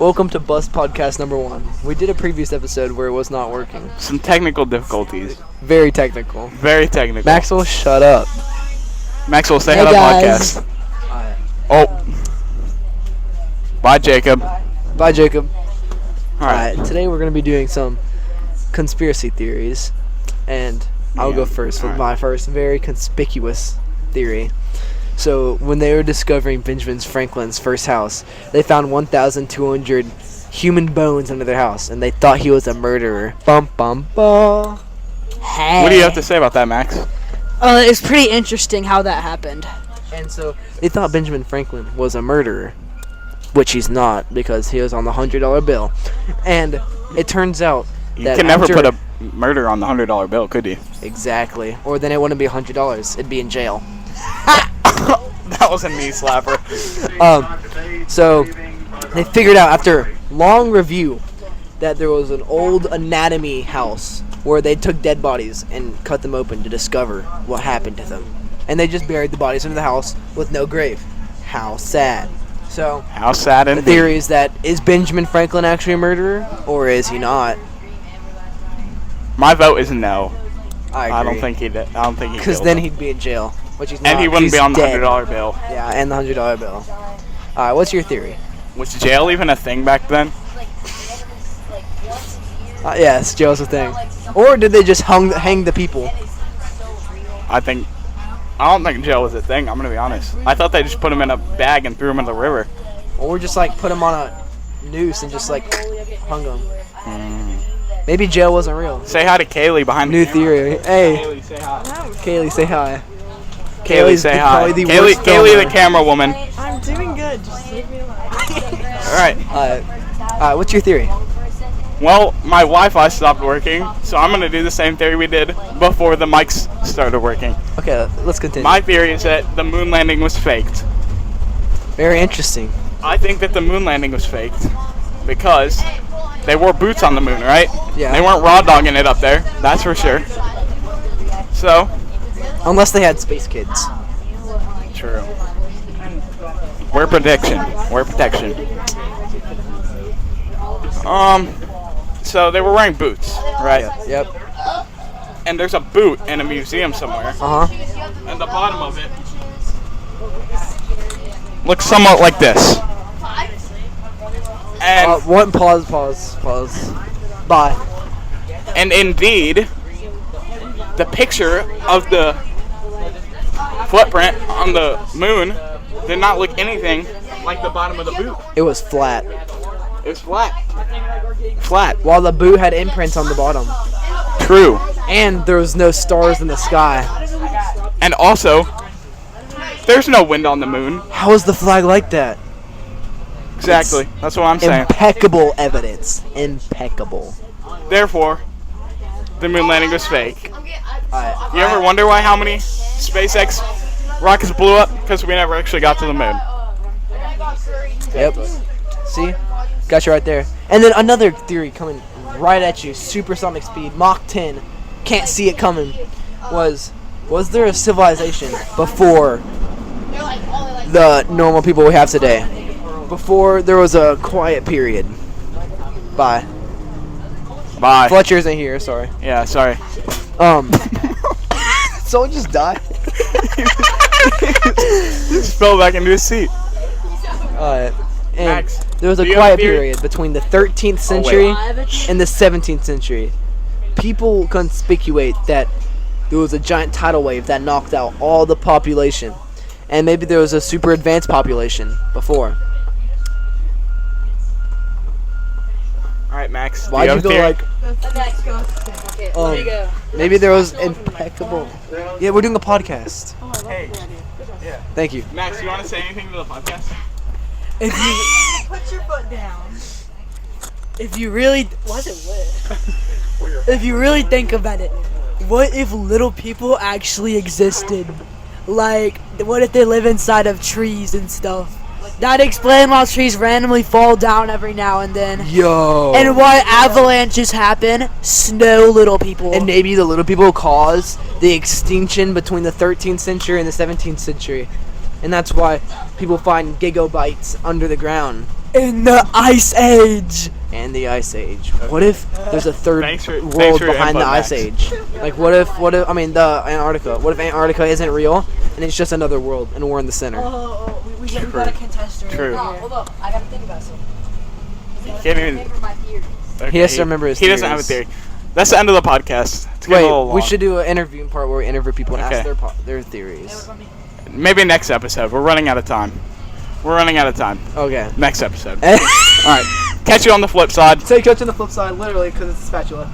Welcome to Bus Podcast number 1. We did a previous episode where it was not working. Some technical difficulties. Very technical. Very technical. Maxwell, shut up. Maxwell, say Hey, hello to guys. the podcast. Oh. Bye, Jacob. Bye, Jacob. Alright. Today we're going to be doing some conspiracy theories. And I'll go first with my first very conspicuous theory. So, when they were discovering Benjamin Franklin's first house, they found 1,200 human bones under their house, and they thought he was a murderer. Bum bum bum. Hey. What do you have to say about that, Max? It's pretty interesting how that happened. And so, they thought Benjamin Franklin was a murderer, which he's not, because he was on the $100 bill. And it turns out You that can never after- put a murder on the $100 bill, could you? Exactly. Or then it wouldn't be $100. It'd be in jail. That was a knee slapper. So they figured out after long review that there was an old anatomy house where they took dead bodies and cut them open to discover what happened to them. And they just buried the bodies under the house with no grave. How sad. So How sad the indeed. theory is that, is Benjamin Franklin actually a murderer, or is he not? My vote is no. I agree. I don't think he did. I don't think he Because killed then him. he'd be in jail, which he's not. And he wouldn't He's be on the dead. $100 bill. Yeah, and the $100 bill. Alright, what's your theory? Was jail even a thing back then? Yes, jail's a thing. Or did they just hang the people? I don't think jail was a thing, I'm gonna be honest. I thought they just put him in a bag and threw him in the river. Or just like put him on a noose and just like hung him. Maybe jail wasn't real. Say hi to Kaylee behind New the camera. theory. Hey, Kaylee, say hi. Kaylee, say hi. Kaylee, say hi. probably the worst Kaylee the filmer. camera woman. I'm doing good. Just leave me alone. Alright. What's your theory? Well, my Wi-Fi stopped working, so I'm gonna do the same theory we did before the mics started working. Okay, let's continue. My theory is that the moon landing was faked. Very interesting. I think that the moon landing was faked because they wore boots on the moon, right? Yeah. They weren't raw dogging it up there, that's for sure. So, Unless they had space kids. true. Wear protection. Wear protection. So they were wearing boots, right? Yep. And there's a boot in a museum somewhere. Uh huh. And the bottom of it looks somewhat like this. And One pause. Bye. and indeed, the picture of the footprint on the moon did not look anything like the bottom of the boot. It was flat. It was flat. Flat. While the boot had imprints on the bottom. True. And there was no stars in the sky. And also, there's no wind on the moon. How is the flag like that? Exactly. That's what I'm saying. Impeccable evidence. Impeccable. Therefore, the moon landing was fake. Alright. You ever wonder why how many SpaceX rockets blew up? Because we never actually got to the moon. Yep. See? Got you right there. And then another theory coming right at you, supersonic speed, Mach 10, can't see it coming, was there a civilization before the normal people we have today? Before there was a quiet period. Bye. Bye. Fletcher isn't here, sorry. Yeah, sorry. Someone just died? Just fell back into his seat. And Max, there was a do you have quiet a theory? period between the 13th century and the 17th century. People conspicuate that there was a giant tidal wave that knocked out all the population. And maybe there was a super advanced population before. Alright, Max. do Why'd you have a go theory? like... maybe there was impeccable... Yeah, we're doing a podcast. Hey, Thank you. Max, you want to say anything to the podcast? If you put your foot down. If you really, why is it lit? If you really think about it, what if little people actually existed? Like, what if they live inside of trees and stuff? That'd explain why trees randomly fall down every now and then. Yo. And why avalanches happen. Snow little people. And maybe the little people caused the extinction between the 13th century and the 17th century. And that's why people find gigabytes under the ground. In the Ice Age. And the Ice Age. What if there's a third Thanks for world your behind the input, Ice Max. Age? Like, what if, I mean, the Antarctica. What if Antarctica isn't real and it's just another world and we're in the center? We got a contestant. True. Hold up, I gotta think about something. Can't even. Remember my theories. Okay, He has to remember his He doesn't have a theories. theory. That's the end of the podcast. It's getting a Wait, little we long. should do an interviewing part where we interview people and Okay. ask their theories. Maybe next episode. We're running out of time. Okay. Next episode. All right. Catch you on the flip side. Take you to the flip side, literally, because it's a spatula.